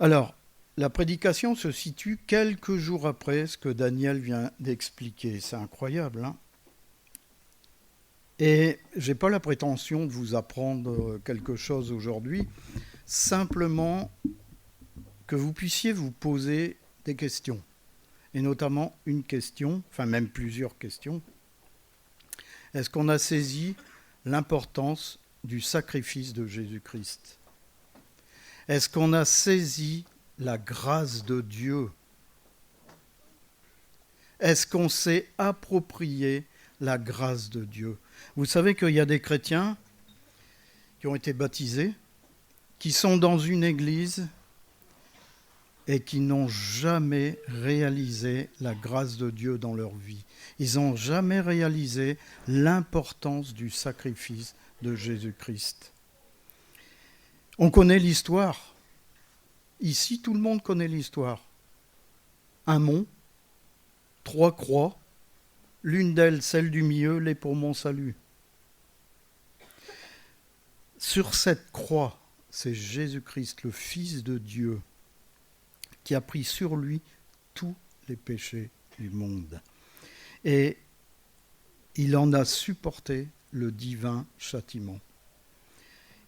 Alors, la prédication se situe quelques jours après ce que Daniel vient d'expliquer. C'est incroyable, hein? Et je n'ai pas la prétention de vous apprendre quelque chose aujourd'hui, simplement que vous puissiez vous poser des questions, et notamment une question, enfin même plusieurs questions. Est-ce qu'on a saisi l'importance du sacrifice de Jésus-Christ? Est-ce qu'on a saisi la grâce de Dieu? Est-ce qu'on s'est approprié la grâce de Dieu? Vous savez qu'il y a des chrétiens qui ont été baptisés, qui sont dans une église et qui n'ont jamais réalisé la grâce de Dieu dans leur vie. Ils n'ont jamais réalisé l'importance du sacrifice de Jésus-Christ. On connaît l'histoire. Ici, tout le monde connaît l'histoire. Un mont, 3 croix, l'une d'elles, celle du milieu, l'est pour mon salut. Sur cette croix, c'est Jésus-Christ, le Fils de Dieu, qui a pris sur lui tous les péchés du monde. Et il en a supporté le divin châtiment.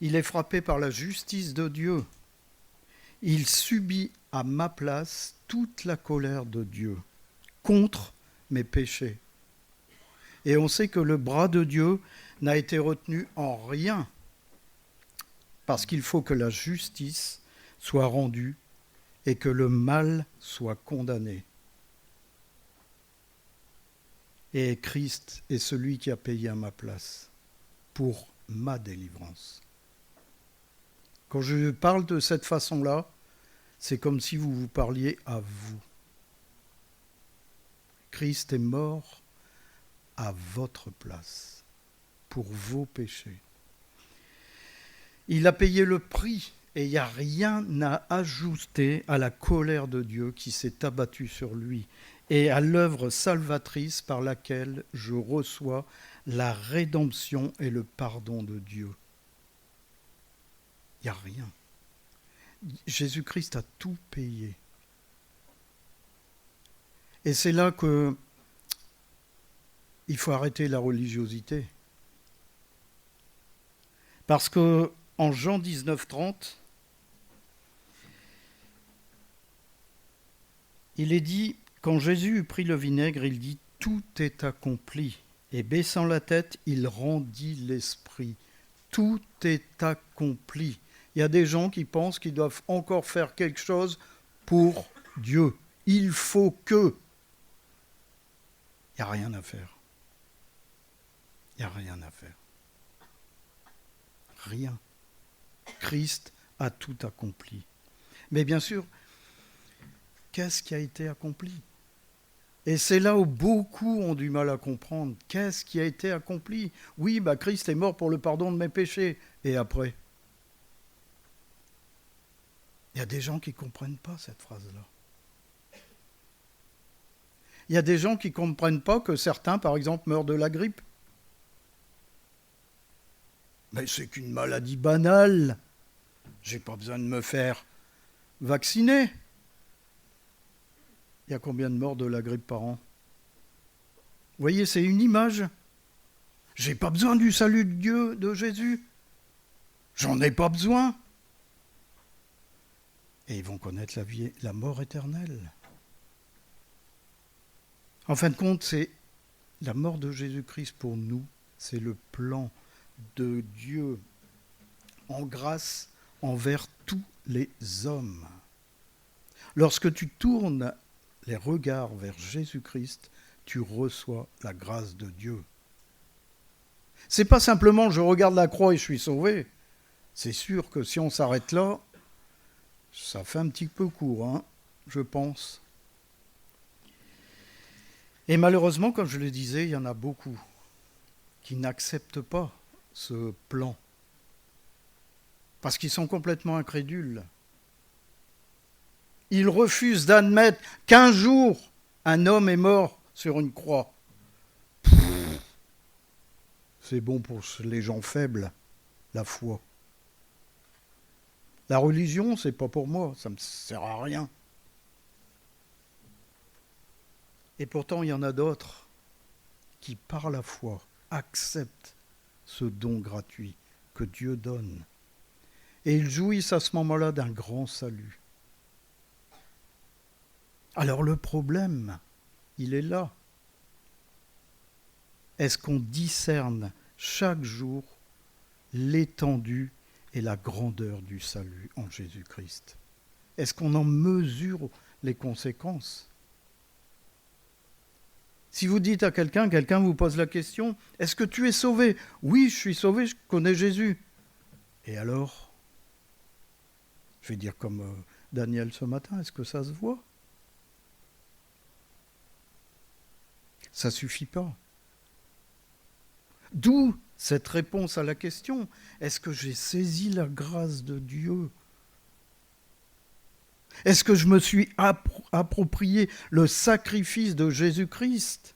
Il est frappé par la justice de Dieu. Il subit à ma place toute la colère de Dieu contre mes péchés. Et on sait que le bras de Dieu n'a été retenu en rien, parce qu'il faut que la justice soit rendue et que le mal soit condamné. Et Christ est celui qui a payé à ma place pour ma délivrance. Quand je parle de cette façon-là, c'est comme si vous vous parliez à vous. Christ est mort à votre place, pour vos péchés. Il a payé le prix et il n'y a rien à ajouter à la colère de Dieu qui s'est abattue sur lui et à l'œuvre salvatrice par laquelle je reçois la rédemption et le pardon de Dieu. Il n'y a rien. Jésus-Christ a tout payé. Et c'est là que il faut arrêter la religiosité. Parce que en Jean 19:30, il est dit, quand Jésus eut pris le vinaigre, il dit « Tout est accompli ». Et baissant la tête, il rendit l'esprit. Tout est accompli. Il y a des gens qui pensent qu'ils doivent encore faire quelque chose pour Dieu. Il faut que. Il n'y a rien à faire. Il n'y a rien à faire. Rien. Christ a tout accompli. Mais bien sûr, qu'est-ce qui a été accompli? Et c'est là où beaucoup ont du mal à comprendre. Qu'est-ce qui a été accompli? Oui, Christ est mort pour le pardon de mes péchés. Et après? Il y a des gens qui ne comprennent pas cette phrase-là. Il y a des gens qui ne comprennent pas que certains, par exemple, meurent de la grippe. Mais c'est qu'une maladie banale. Je n'ai pas besoin de me faire vacciner. Il y a combien de morts de la grippe par an? Vous voyez, c'est une image. Je n'ai pas besoin du salut de Dieu, de Jésus. J'en ai pas besoin. Et ils vont connaître la mort éternelle. En fin de compte, c'est la mort de Jésus-Christ pour nous, c'est le plan de Dieu en grâce envers tous les hommes. Lorsque tu tournes les regards vers Jésus-Christ, tu reçois la grâce de Dieu. C'est pas simplement je regarde la croix et je suis sauvé. C'est sûr que si on s'arrête là, ça fait un petit peu court, je pense. Et malheureusement, comme je le disais, il y en a beaucoup qui n'acceptent pas ce plan parce qu'ils sont complètement incrédules. Ils refusent d'admettre qu'un jour, un homme est mort sur une croix. C'est bon pour les gens faibles, la foi. La religion, c'est pas pour moi, ça me sert à rien. Et pourtant, il y en a d'autres qui, par la foi, acceptent ce don gratuit que Dieu donne. Et ils jouissent à ce moment-là d'un grand salut. Alors le problème, il est là. Est-ce qu'on discerne chaque jour l'étendue et la grandeur du salut en Jésus-Christ? Est-ce qu'on en mesure les conséquences? Si vous dites à quelqu'un vous pose la question, est-ce que tu es sauvé? Oui, je suis sauvé, je connais Jésus. Et alors? Je vais dire comme Daniel ce matin, est-ce que ça se voit? Ça ne suffit pas. D'où cette réponse à la question, est-ce que j'ai saisi la grâce de Dieu? Est-ce que je me suis approprié le sacrifice de Jésus-Christ?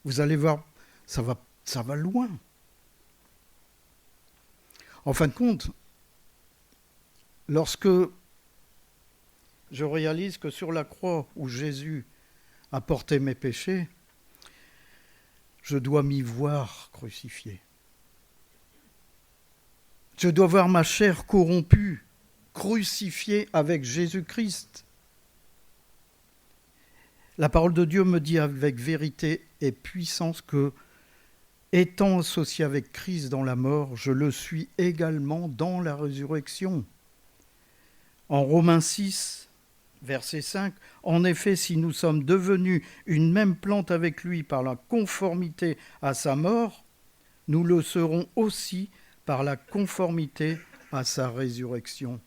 Vous allez voir, ça va loin. En fin de compte, lorsque je réalise que sur la croix où Jésus a porté mes péchés, je dois m'y voir crucifié. Je dois voir ma chair corrompue, crucifiée avec Jésus-Christ. La parole de Dieu me dit avec vérité et puissance que, étant associé avec Christ dans la mort, je le suis également dans la résurrection. En Romains 6, verset 5, « En effet, si nous sommes devenus une même plante avec lui par la conformité à sa mort, nous le serons aussi par la conformité à sa résurrection. »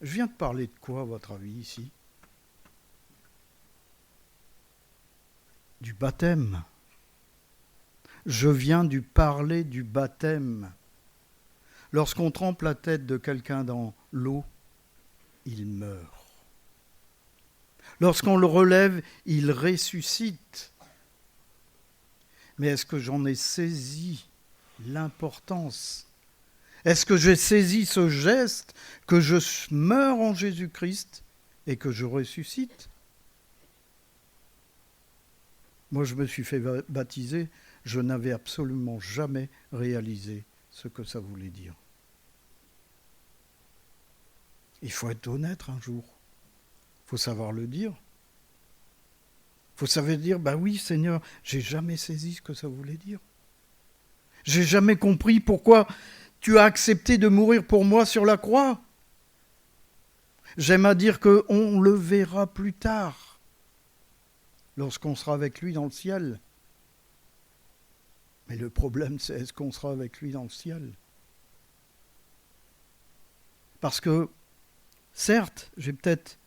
Je viens de parler de quoi, à votre avis, ici? Du baptême. Je viens de parler du baptême. Lorsqu'on trempe la tête de quelqu'un dans l'eau, il meurt. Lorsqu'on le relève, il ressuscite. Mais est-ce que j'en ai saisi l'importance? Est-ce que j'ai saisi ce geste que je meurs en Jésus-Christ et que je ressuscite? Moi, je me suis fait baptiser, je n'avais absolument jamais réalisé ce que ça voulait dire. Il faut être honnête un jour. Il faut savoir le dire. Il faut savoir dire, oui Seigneur, j'ai jamais saisi ce que ça voulait dire. J'ai jamais compris pourquoi tu as accepté de mourir pour moi sur la croix. J'aime à dire qu'on le verra plus tard, lorsqu'on sera avec lui dans le ciel. Mais le problème, c'est est-ce qu'on sera avec lui dans le ciel? Parce que, certes, j'ai peut-être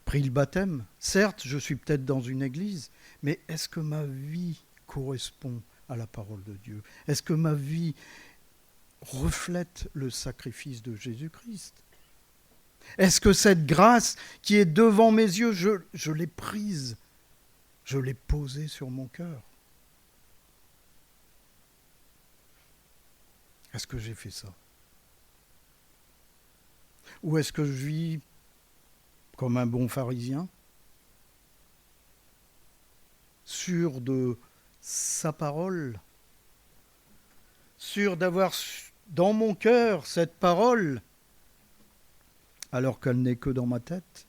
pris le baptême, certes, je suis peut-être dans une église, mais est-ce que ma vie correspond à la parole de Dieu? Est-ce que ma vie reflète le sacrifice de Jésus-Christ? Est-ce que cette grâce qui est devant mes yeux, je l'ai prise, je l'ai posée sur mon cœur? Est-ce que j'ai fait ça? Ou est-ce que je vis comme un bon pharisien, sûr de sa parole, sûr d'avoir dans mon cœur cette parole, alors qu'elle n'est que dans ma tête?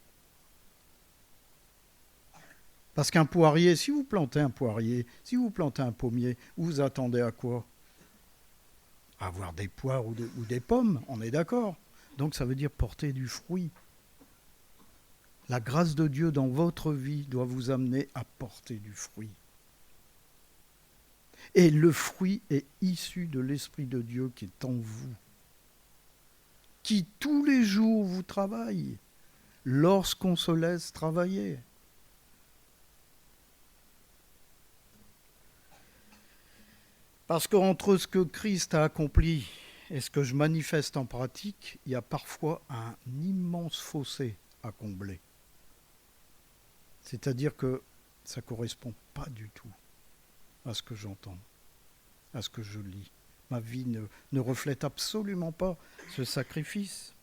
Parce qu'un poirier, si vous plantez un poirier, si vous plantez un pommier, vous attendez à quoi? À avoir des poires ou des pommes, on est d'accord. Donc ça veut dire porter du fruit. La grâce de Dieu dans votre vie doit vous amener à porter du fruit. Et le fruit est issu de l'Esprit de Dieu qui est en vous, qui tous les jours vous travaille, lorsqu'on se laisse travailler. Parce qu'entre ce que Christ a accompli et ce que je manifeste en pratique, il y a parfois un immense fossé à combler. C'est-à-dire que ça ne correspond pas du tout à ce que j'entends, à ce que je lis, ma vie ne reflète absolument pas ce sacrifice.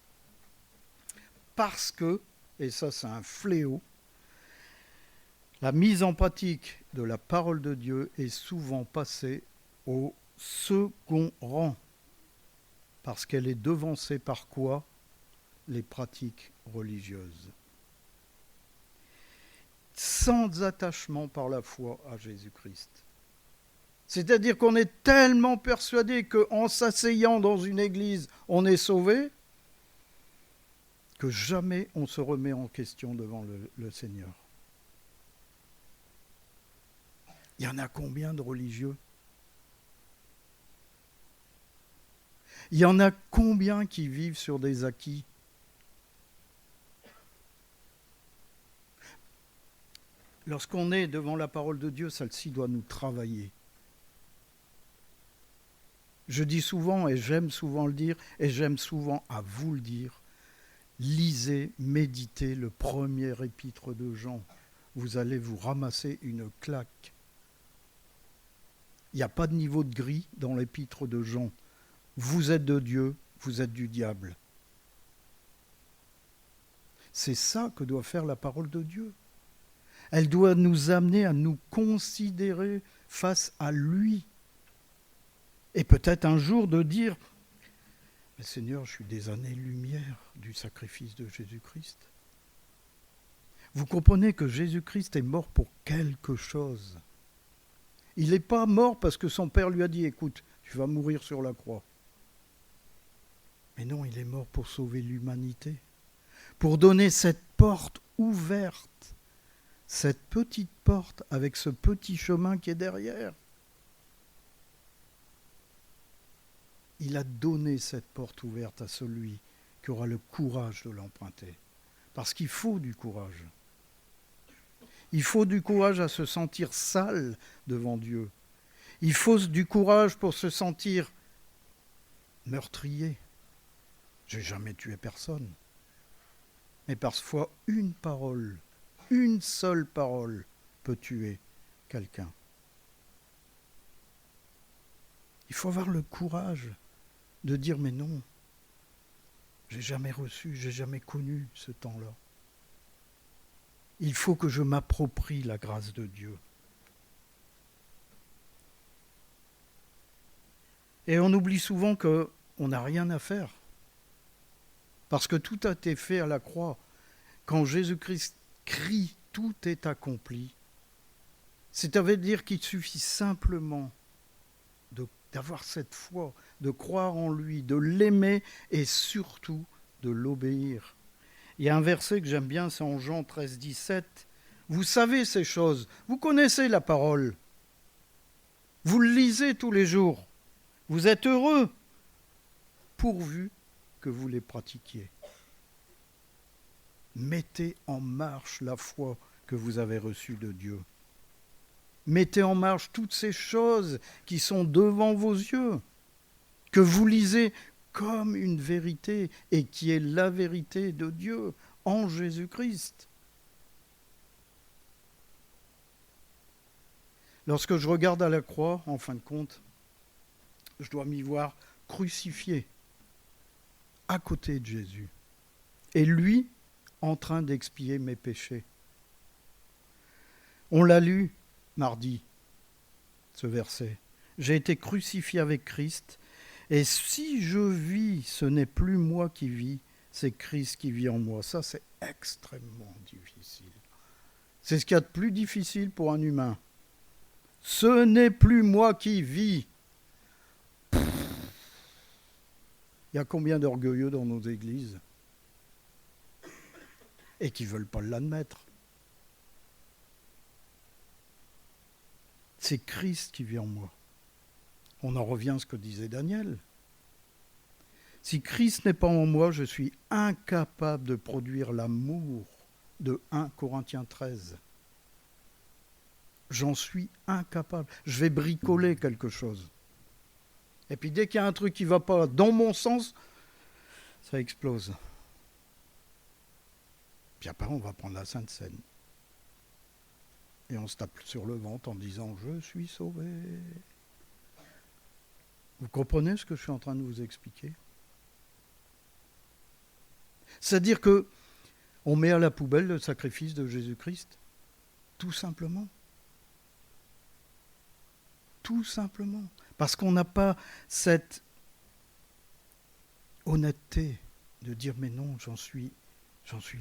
Parce que, et ça c'est un fléau, la mise en pratique de la parole de Dieu est souvent passée au second rang, parce qu'elle est devancée par quoi? Les pratiques religieuses. Sans attachement par la foi à Jésus-Christ. C'est-à-dire qu'on est tellement persuadé qu'en s'asseyant dans une église, on est sauvé, que jamais on se remet en question devant le Seigneur. Il y en a combien de religieux? Il y en a combien qui vivent sur des acquis? Lorsqu'on est devant la parole de Dieu, celle-ci doit nous travailler. Je dis souvent, et j'aime souvent le dire, et j'aime souvent à vous le dire, lisez, méditez le premier épître de Jean. Vous allez vous ramasser une claque. Il n'y a pas de niveau de gris dans l'épître de Jean. Vous êtes de Dieu, vous êtes du diable. C'est ça que doit faire la parole de Dieu. Elle doit nous amener à nous considérer face à lui. Et peut-être un jour de dire, mais Seigneur, je suis des années-lumière du sacrifice de Jésus-Christ. Vous comprenez que Jésus-Christ est mort pour quelque chose. Il n'est pas mort parce que son Père lui a dit, écoute, tu vas mourir sur la croix. Mais non, il est mort pour sauver l'humanité, pour donner cette porte ouverte, cette petite porte avec ce petit chemin qui est derrière. Il a donné cette porte ouverte à celui qui aura le courage de l'emprunter. Parce qu'il faut du courage. Il faut du courage à se sentir sale devant Dieu. Il faut du courage pour se sentir meurtrier. J'ai jamais tué personne. Mais parfois, une parole, une seule parole peut tuer quelqu'un. Il faut avoir le courage de dire mais non, j'ai jamais reçu, j'ai jamais connu ce temps-là. Il faut que je m'approprie la grâce de Dieu. Et on oublie souvent qu'on n'a rien à faire. Parce que tout a été fait à la croix. Quand Jésus-Christ crie « tout est accompli », c'est-à-dire qu'il suffit simplement d'avoir cette foi, de croire en lui, de l'aimer et surtout de l'obéir. Il y a un verset que j'aime bien, c'est en Jean 13, 17. Vous savez ces choses, vous connaissez la parole, vous le lisez tous les jours, vous êtes heureux pourvu que vous les pratiquiez. Mettez en marche la foi que vous avez reçue de Dieu. Mettez en marche toutes ces choses qui sont devant vos yeux, que vous lisez comme une vérité et qui est la vérité de Dieu en Jésus-Christ. Lorsque je regarde à la croix, en fin de compte, je dois m'y voir crucifié à côté de Jésus. Et lui, en train d'expier mes péchés. On l'a lu mardi, ce verset. J'ai été crucifié avec Christ, et si je vis, ce n'est plus moi qui vis, c'est Christ qui vit en moi. Ça, c'est extrêmement difficile. C'est ce qu'il y a de plus difficile pour un humain. Ce n'est plus moi qui vis. Il y a combien d'orgueilleux dans nos églises et qui ne veulent pas l'admettre. C'est Christ qui vit en moi. On en revient à ce que disait Daniel. Si Christ n'est pas en moi, je suis incapable de produire l'amour de 1 Corinthiens 13. J'en suis incapable. Je vais bricoler quelque chose. Et puis dès qu'il y a un truc qui ne va pas dans mon sens, ça explose. Puis après, on va prendre la Sainte Seine. Et on se tape sur le ventre en disant « Je suis sauvé ». Vous comprenez ce que je suis en train de vous expliquer? C'est-à-dire que on met à la poubelle le sacrifice de Jésus-Christ, tout simplement. Tout simplement. Parce qu'on n'a pas cette honnêteté de dire mais non, j'en suis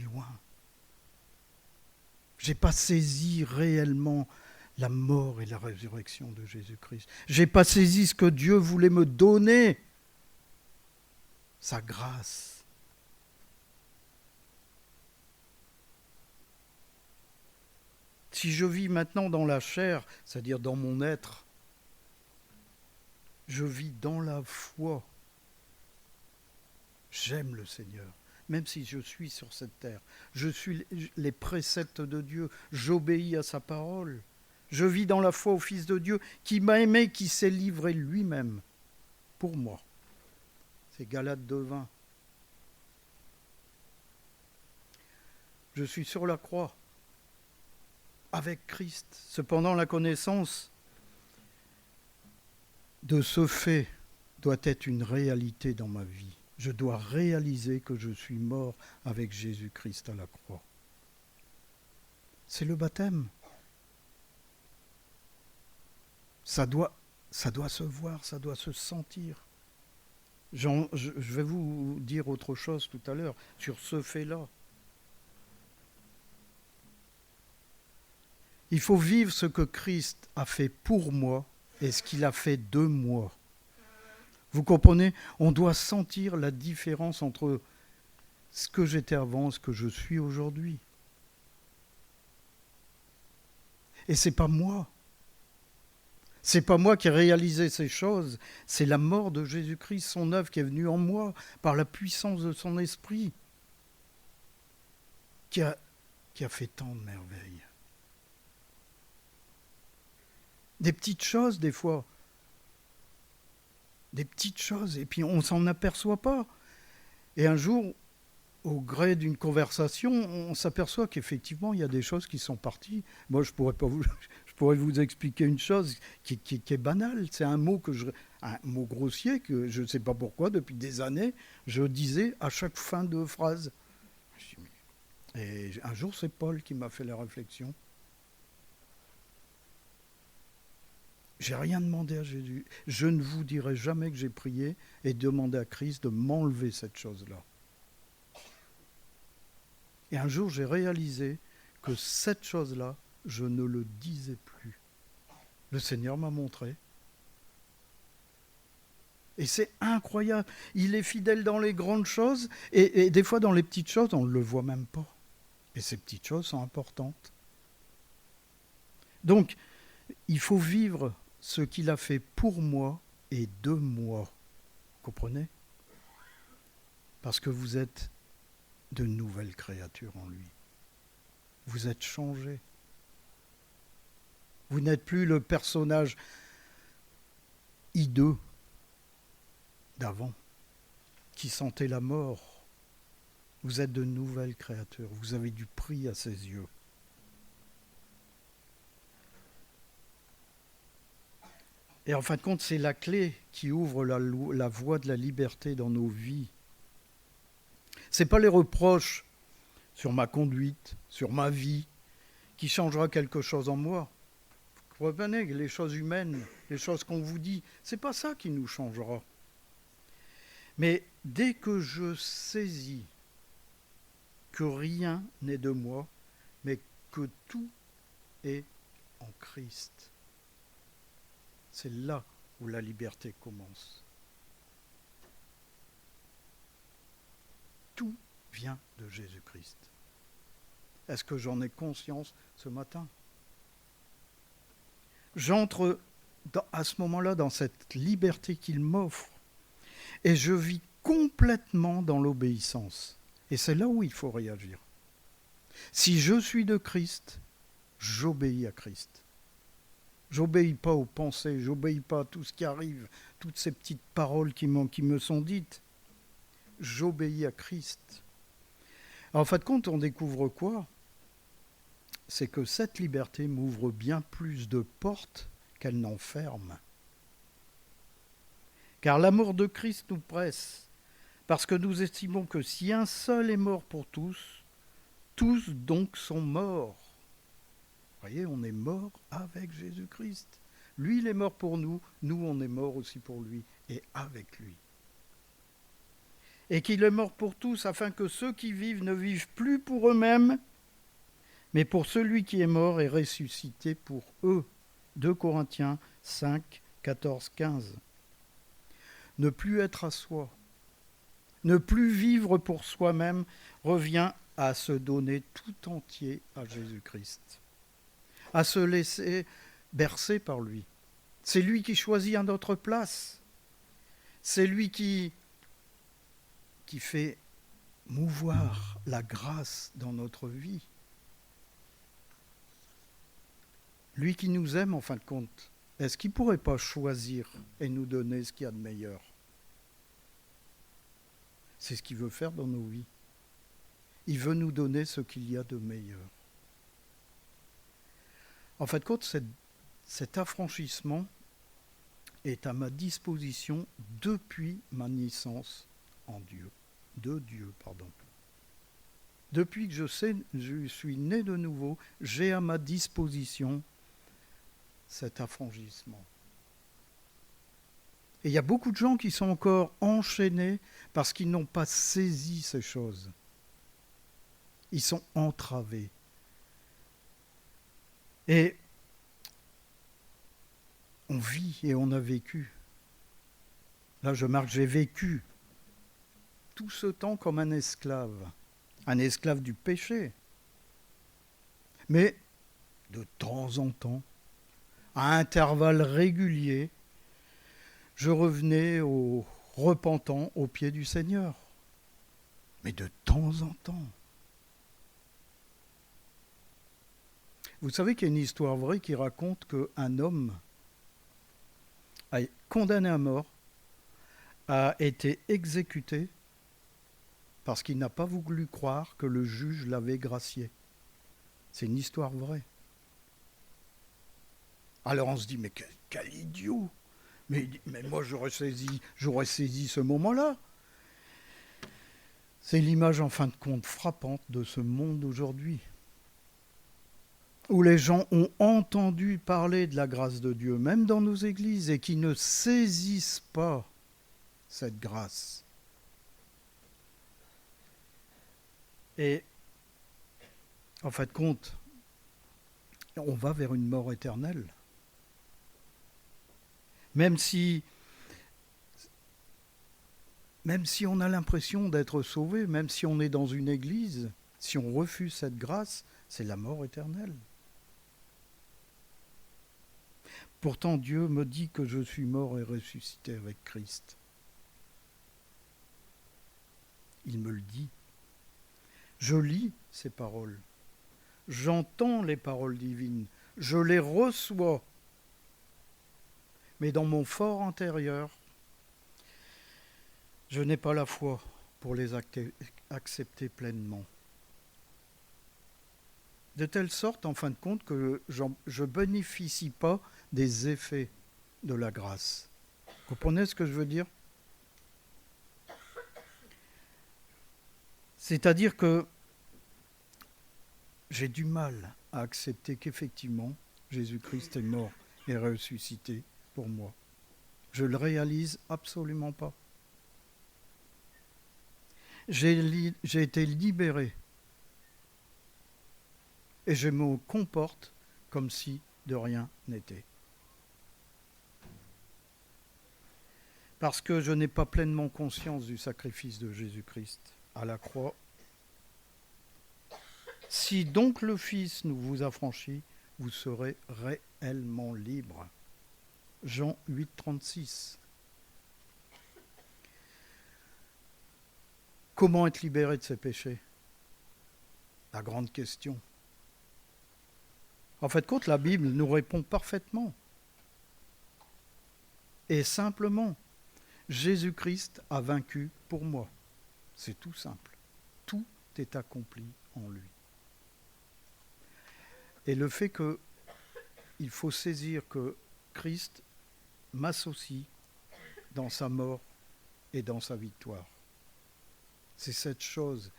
loin. Je n'ai pas saisi réellement la mort et la résurrection de Jésus-Christ. Je n'ai pas saisi ce que Dieu voulait me donner, sa grâce. Si je vis maintenant dans la chair, c'est-à-dire dans mon être, je vis dans la foi. J'aime le Seigneur, même si je suis sur cette terre. Je suis les préceptes de Dieu, j'obéis à sa parole. Je vis dans la foi au Fils de Dieu qui m'a aimé, qui s'est livré lui-même pour moi. C'est Galates 2:20. Je suis sur la croix avec Christ. Cependant, la connaissance de ce fait doit être une réalité dans ma vie. Je dois réaliser que je suis mort avec Jésus-Christ à la croix. C'est le baptême. Ça doit se voir, ça doit se sentir. Je vais vous dire autre chose tout à l'heure sur ce fait-là. Il faut vivre ce que Christ a fait pour moi et ce qu'il a fait de moi. Vous comprenez? On doit sentir la différence entre ce que j'étais avant et ce que je suis aujourd'hui. Et c'est pas moi. C'est pas moi qui ai réalisé ces choses, c'est la mort de Jésus-Christ, son œuvre qui est venue en moi par la puissance de son esprit, qui a fait tant de merveilles. Des petites choses des fois, des petites choses, et puis on ne s'en aperçoit pas. Et un jour, au gré d'une conversation, on s'aperçoit qu'effectivement, il y a des choses qui sont parties. Moi, je pourrais vous expliquer une chose qui est banale. C'est un mot grossier que je ne sais pas pourquoi, depuis des années, je disais à chaque fin de phrase. Et un jour, c'est Paul qui m'a fait la réflexion. J'ai rien demandé à Jésus. Je ne vous dirai jamais que j'ai prié et demandé à Christ de m'enlever cette chose-là. Et un jour, j'ai réalisé que cette chose-là, je ne le disais plus. Le Seigneur m'a montré. Et c'est incroyable. Il est fidèle dans les grandes choses et des fois dans les petites choses, on ne le voit même pas. Et ces petites choses sont importantes. Donc, il faut vivre ce qu'il a fait pour moi et de moi. Vous comprenez? Parce que vous êtes de nouvelles créatures en lui. Vous êtes changés. Vous n'êtes plus le personnage hideux d'avant, qui sentait la mort. Vous êtes de nouvelles créatures. Vous avez du prix à ses yeux. Et en fin de compte, c'est la clé qui ouvre la voie de la liberté dans nos vies. Ce n'est pas les reproches sur ma conduite, sur ma vie, qui changera quelque chose en moi. Vous comprenez, les choses humaines, les choses qu'on vous dit, ce n'est pas ça qui nous changera. Mais dès que je saisis que rien n'est de moi, mais que tout est en Christ, c'est là où la liberté commence. Tout vient de Jésus-Christ. Est-ce que j'en ai conscience ce matin? J'entre à ce moment-là dans cette liberté qu'il m'offre et je vis complètement dans l'obéissance. Et c'est là où il faut réagir. Si je suis de Christ, j'obéis à Christ. J'obéis pas aux pensées, j'obéis pas à tout ce qui arrive, toutes ces petites paroles qui me sont dites. J'obéis à Christ. Alors, en fin de compte, on découvre quoi? C'est que cette liberté m'ouvre bien plus de portes qu'elle n'en ferme. Car l'amour de Christ nous presse, parce que nous estimons que si un seul est mort pour tous, tous donc sont morts. Vous voyez, on est mort avec Jésus-Christ. Lui, il est mort pour nous, nous, on est mort aussi pour lui et avec lui. Et qu'il est mort pour tous, afin que ceux qui vivent ne vivent plus pour eux-mêmes, mais pour celui qui est mort et ressuscité pour eux. 2 Corinthiens 5, 14, 15. Ne plus être à soi, ne plus vivre pour soi-même, revient à se donner tout entier à Jésus-Christ, à se laisser bercer par lui. C'est lui qui choisit à notre place. C'est lui qui fait mouvoir la grâce dans notre vie. Lui qui nous aime en fin de compte, est-ce qu'il ne pourrait pas choisir et nous donner ce qu'il y a de meilleur? C'est ce qu'il veut faire dans nos vies. Il veut nous donner ce qu'il y a de meilleur. En fin de compte, cet affranchissement est à ma disposition depuis ma naissance en Dieu. De Dieu, pardon. Depuis que je suis né de nouveau, j'ai à ma disposition cet affranchissement. Et il y a beaucoup de gens qui sont encore enchaînés parce qu'ils n'ont pas saisi ces choses. Ils sont entravés. Et on vit et on a vécu. Là, je marque, j'ai vécu tout ce temps comme un esclave du péché. Mais de temps en temps, à intervalles réguliers, je revenais repentant aux pieds du Seigneur. Mais de temps en temps. Vous savez qu'il y a une histoire vraie qui raconte qu'un homme condamné à mort a été exécuté parce qu'il n'a pas voulu croire que le juge l'avait gracié. C'est une histoire vraie. Alors on se dit, mais quel idiot! Mais moi j'aurais saisi ce moment-là. C'est l'image en fin de compte frappante de ce monde aujourd'hui, où les gens ont entendu parler de la grâce de Dieu, même dans nos églises, et qui ne saisissent pas cette grâce. Et en fin de compte, on va vers une mort éternelle. Même si on a l'impression d'être sauvé, même si on est dans une église, si on refuse cette grâce, c'est la mort éternelle. Pourtant, Dieu me dit que je suis mort et ressuscité avec Christ. Il me le dit. Je lis ces paroles. J'entends les paroles divines. Je les reçois. Mais dans mon fort intérieur, je n'ai pas la foi pour les accepter pleinement. De telle sorte, en fin de compte, que je ne bénéficie pas des effets de la grâce. Vous comprenez ce que je veux dire? C'est-à-dire que j'ai du mal à accepter qu'effectivement, Jésus-Christ est mort et ressuscité pour moi. Je ne le réalise absolument pas. J'ai été libéré et je me comporte comme si de rien n'était. Parce que je n'ai pas pleinement conscience du sacrifice de Jésus-Christ à la croix. Si donc le Fils nous vous affranchit, vous serez réellement libres. Jean 8, 36. Comment être libéré de ses péchés? La grande question. En fait, compte, la Bible nous répond parfaitement. Et simplement, Jésus-Christ a vaincu pour moi. C'est tout simple. Tout est accompli en lui. Et le fait qu'il faut saisir que Christ m'associe dans sa mort et dans sa victoire. C'est cette chose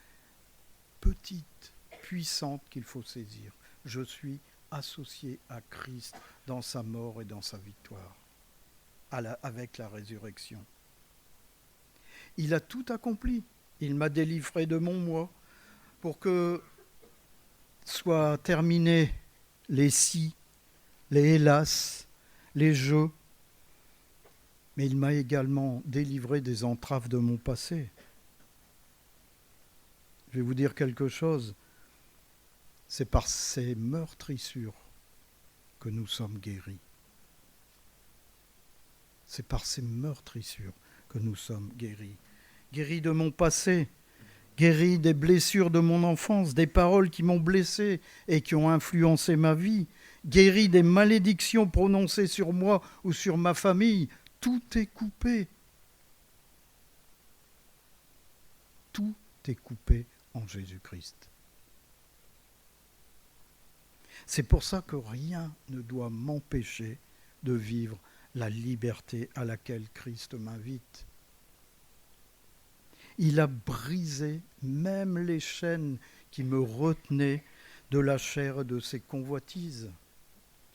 petite, puissante qu'il faut saisir. Je suis associé à Christ dans sa mort et dans sa victoire, avec la résurrection. Il a tout accompli. Il m'a délivré de mon moi pour que soient terminés les si, les hélas, les je. Mais il m'a également délivré des entraves de mon passé. Je vais vous dire quelque chose. C'est par ces meurtrissures que nous sommes guéris. C'est par ces meurtrissures que nous sommes guéris. Guéris de mon passé, guéris des blessures de mon enfance, des paroles qui m'ont blessé et qui ont influencé ma vie, guéris des malédictions prononcées sur moi ou sur ma famille. Tout est coupé. Tout est coupé en Jésus-Christ. C'est pour ça que rien ne doit m'empêcher de vivre la liberté à laquelle Christ m'invite. Il a brisé même les chaînes qui me retenaient de la chair et de ses convoitises.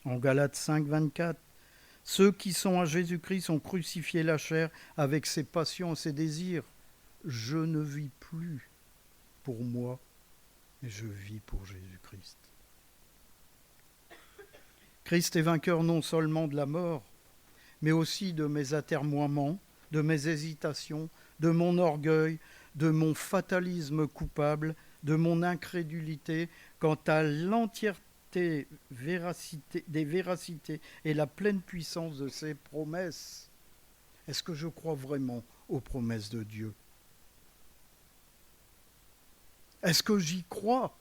En Galates 5, 24, ceux qui sont à Jésus-Christ ont crucifié la chair avec ses passions et ses désirs. Je ne vis plus pour moi, mais je vis pour Jésus-Christ. Christ est vainqueur non seulement de la mort, mais aussi de mes atermoiements, de mes hésitations, de mon orgueil, de mon fatalisme coupable, de mon incrédulité quant à l'entièreté des véracités et la pleine puissance de ses promesses. Est-ce que je crois vraiment aux promesses de Dieu? Est-ce que j'y crois?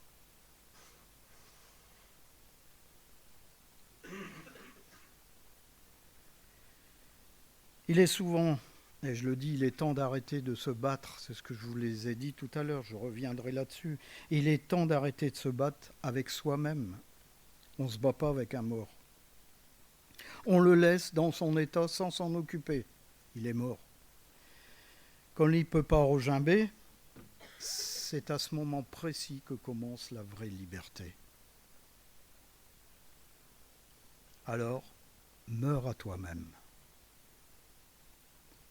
Il est souvent, et je le dis, il est temps d'arrêter de se battre, c'est ce que je vous les ai dit tout à l'heure, je reviendrai là-dessus. Il est temps d'arrêter de se battre avec soi-même. On ne se bat pas avec un mort. On le laisse dans son état sans s'en occuper. Il est mort. Quand il ne peut pas regimber, c'est à ce moment précis que commence la vraie liberté. Alors, meurs à toi-même.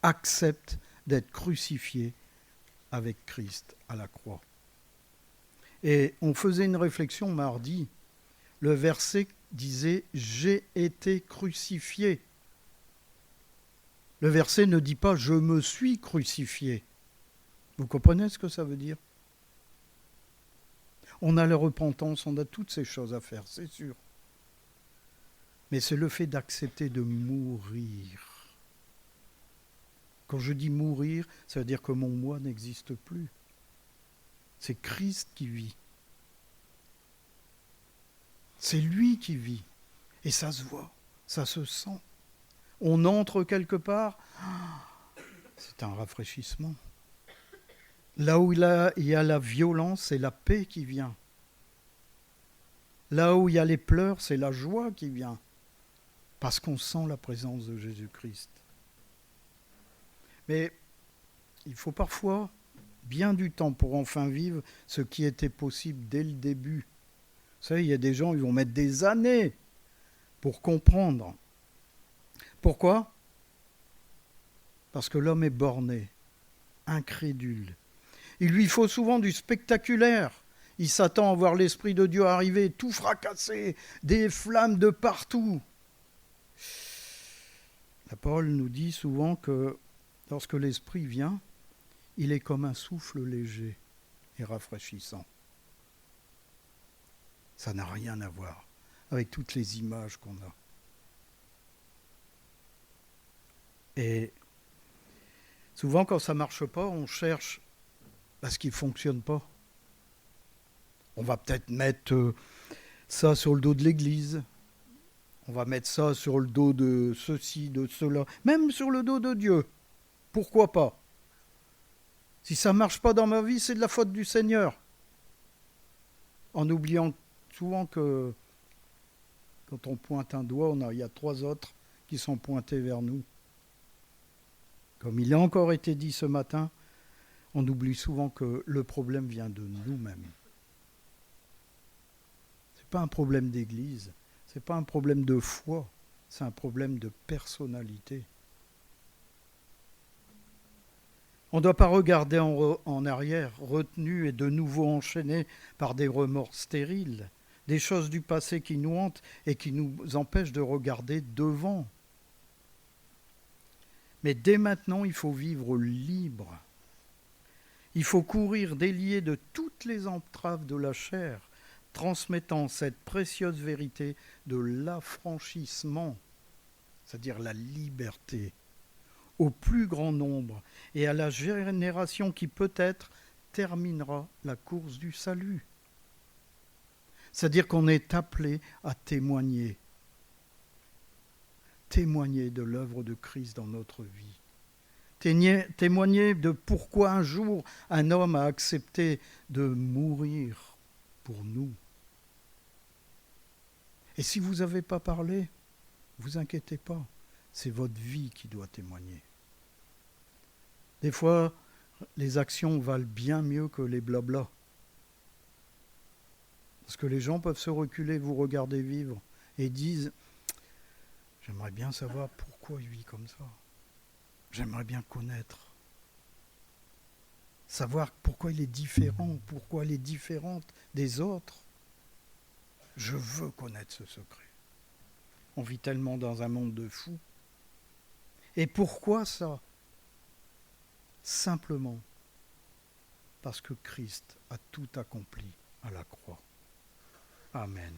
Accepte d'être crucifié avec Christ à la croix. Et on faisait une réflexion mardi. Le verset disait « J'ai été crucifié ». Le verset ne dit pas « Je me suis crucifié ». Vous comprenez ce que ça veut dire? On a la repentance, on a toutes ces choses à faire, c'est sûr. Mais c'est le fait d'accepter de mourir. Quand je dis mourir, ça veut dire que mon moi n'existe plus. C'est Christ qui vit. C'est lui qui vit. Et ça se voit, ça se sent. On entre quelque part, c'est un rafraîchissement. Là où il y a la violence, c'est la paix qui vient. Là où il y a les pleurs, c'est la joie qui vient. Parce qu'on sent la présence de Jésus-Christ. Mais il faut parfois bien du temps pour enfin vivre ce qui était possible dès le début. Vous savez, il y a des gens qui vont mettre des années pour comprendre. Pourquoi? Parce que l'homme est borné, incrédule. Il lui faut souvent du spectaculaire. Il s'attend à voir l'Esprit de Dieu arriver, tout fracasser, des flammes de partout. La parole nous dit souvent que lorsque l'Esprit vient, il est comme un souffle léger et rafraîchissant. Ça n'a rien à voir avec toutes les images qu'on a. Et souvent, quand ça ne marche pas, on cherche ce qui ne fonctionne pas. On va peut-être mettre ça sur le dos de l'Église. On va mettre ça sur le dos de ceci, de cela. Même sur le dos de Dieu. Pourquoi pas? Si ça ne marche pas dans ma vie, c'est de la faute du Seigneur. En oubliant souvent que quand on pointe un doigt, il y a 3 autres qui sont pointés vers nous. Comme il a encore été dit ce matin, on oublie souvent que le problème vient de nous-mêmes. Ce n'est pas un problème d'église, ce n'est pas un problème de foi, c'est un problème de personnalité. On ne doit pas regarder en arrière, retenu et de nouveau enchaîné par des remords stériles, des choses du passé qui nous hantent et qui nous empêchent de regarder devant. Mais dès maintenant, il faut vivre libre. Il faut courir délié de toutes les entraves de la chair, transmettant cette précieuse vérité de l'affranchissement, c'est-à-dire la liberté, au plus grand nombre et à la génération qui peut-être terminera la course du salut. C'est-à-dire qu'on est appelé à témoigner de l'œuvre de Christ dans notre vie. Témoigner de pourquoi un jour un homme a accepté de mourir pour nous. Et si vous n'avez pas parlé, ne vous inquiétez pas, c'est votre vie qui doit témoigner. Des fois, les actions valent bien mieux que les blablas. Parce que les gens peuvent se reculer, vous regarder vivre et disent « J'aimerais bien savoir pourquoi il vit comme ça. J'aimerais bien connaître. Savoir pourquoi il est différent, pourquoi il est différente des autres. Je veux connaître ce secret. » On vit tellement dans un monde de fous. Et pourquoi ça ? Simplement parce que Christ a tout accompli à la croix. Amen.